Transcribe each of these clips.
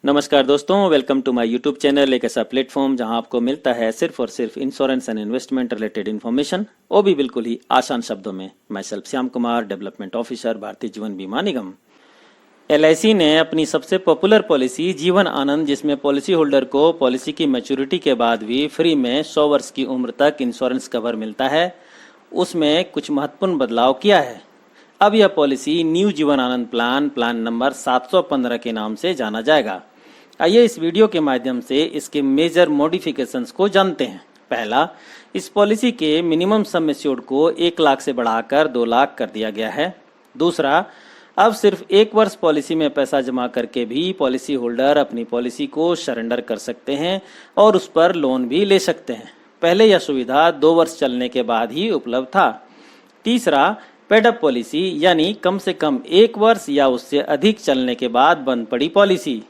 नमस्कार दोस्तों, welcome to my YouTube channel. एक ऐसा प्लेटफॉर्म जहां आपको मिलता है सिर्फ और सिर्फ insurance and investment related information, वो भी बिल्कुल ही आसान शब्दों में। मैं self Shyam Kumar, development officer, Bharatiya Jeevan बीमा निगम। LIC ने अपनी सबसे पॉपुलर पॉलिसी जीवन आनंद, जिसमें पॉलिसी होल्डर को पॉलिसी की मैच्योरिटी के बाद भी फ्री में 100 वर्ष की उम्र तक इंश्योरेंस कवर मिलता है, उसमें कुछ महत्वपूर्ण बदलाव किया है। अब यह policy new Jeevan Anand plan number 715 के नाम से जाना जाएगा। आइए इस वीडियो के माध्यम से इसके मेजर मॉडिफिकेशंस को जानते हैं। पहला, इस पॉलिसी के मिनिमम सम एश्योर्ड को 1 लाख से बढ़ाकर 2 लाख कर दिया गया है। दूसरा, अब सिर्फ 1 वर्ष पॉलिसी में पैसा जमा करके भी पॉलिसी होल्डर अपनी पॉलिसी को सरेंडर कर सकते हैं और उस पर लोन भी ले सकते हैं। पहले यह सुविधा 2 वर्ष चलने के बाद ही उपलब्ध था। तीसरा, पेडअप पॉलिसी, यानी कम से कम 1 वर्ष या उससे अधिक चलने के बाद बंद पड़ी पॉलिसी।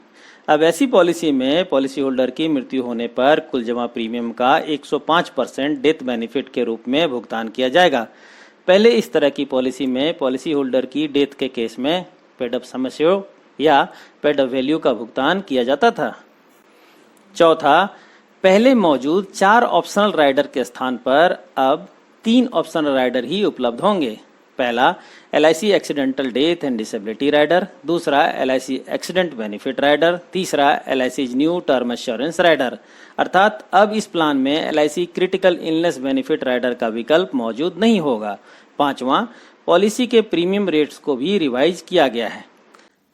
अब ऐसी पॉलिसी में पॉलिसी होल्डर की मृत्यु होने पर कुल जमा प्रीमियम का 105% डेथ बेनिफिट के रूप में भुगतान किया जाएगा। पहले इस तरह की पॉलिसी में पॉलिसी होल्डर की डेथ के केस में पेडअप सम एश्योर्ड या पेडअप वैल्यू का भुगतान किया जाता था। चौथा, पहले मौजूद 4 ऑप्शनल राइडर के स्थान पर अब 3 ऑप्शनल राइडर ही उपलब्ध होंगे। पहला, LIC accidental death and disability rider. दूसरा, LIC एक्सीडेंट बेनिफिट राइडर। तीसरा, LIC new term assurance rider. अर्थात अब इस प्लान में LIC critical illness benefit rider का विकल्प मौजूद नहीं होगा। पांचवा, पॉलिसी के प्रीमियम रेट्स को भी रिवाइज किया गया है।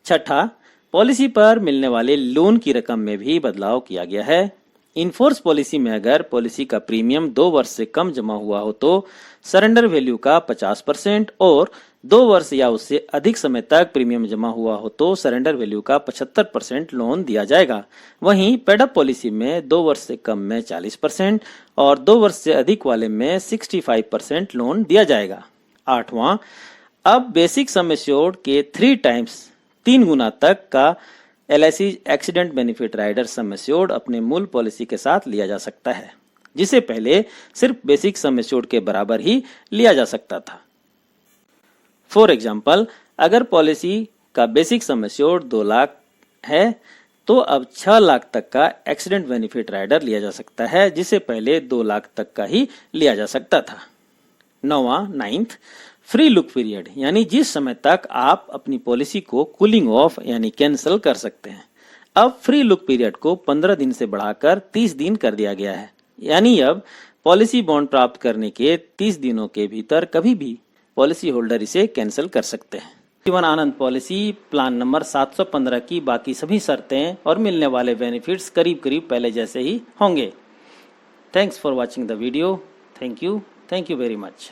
छठा, पॉलिसी पर मिलने वाले लोन की रकम में भी बदलाव किया गया है। इनफोर्स पॉलिसी में अगर पॉलिसी का प्रीमियम 2 वर्ष से कम जमा हुआ हो तो सरेंडर वैल्यू का 50% और 2 वर्ष या उससे अधिक समय तक प्रीमियम जमा हुआ हो तो सरेंडर वैल्यू का 75% लोन दिया जाएगा। वहीं पेडअप पॉलिसी में 2 वर्ष से कम में 40% और 2 वर्ष से अधिक वाले में 65% लोन दिया जाएगा। आठवां, अब बेसिक सम एश्योर्ड के 3 टाइम्स 3 गुना तक का LIC accident benefit rider sum assured अपने मूल पॉलिसी के साथ लिया जा सकता है, जिसे पहले सिर्फ बेसिक सम एश्योर्ड के बराबर ही लिया जा सकता था। फॉर एग्जाम्पल, अगर पॉलिसी का बेसिक सम एश्योर्ड 2 लाख है तो अब 6 लाख तक का एक्सीडेंट बेनिफिट राइडर लिया जा सकता है, जिसे पहले 2 लाख तक का ही लिया जा सकता था। नाइन्थ, फ्री लुक पीरियड, यानी जिस समय तक आप अपनी पॉलिसी को कूलिंग ऑफ यानी कैंसिल कर सकते हैं। अब फ्री लुक पीरियड को 15 दिन से बढ़ाकर 30 दिन कर दिया गया है, यानी अब पॉलिसी बॉन्ड प्राप्त करने के 30 दिनों के भीतर कभी भी पॉलिसी होल्डर इसे कैंसिल कर सकते हैं। Jeevan Anand policy plan number 715 की बाकी सभी शर्तें और मिलने वाले बेनिफिट्स करीब करीब पहले जैसे ही होंगे। Thanks for watching the video. Thank you very much.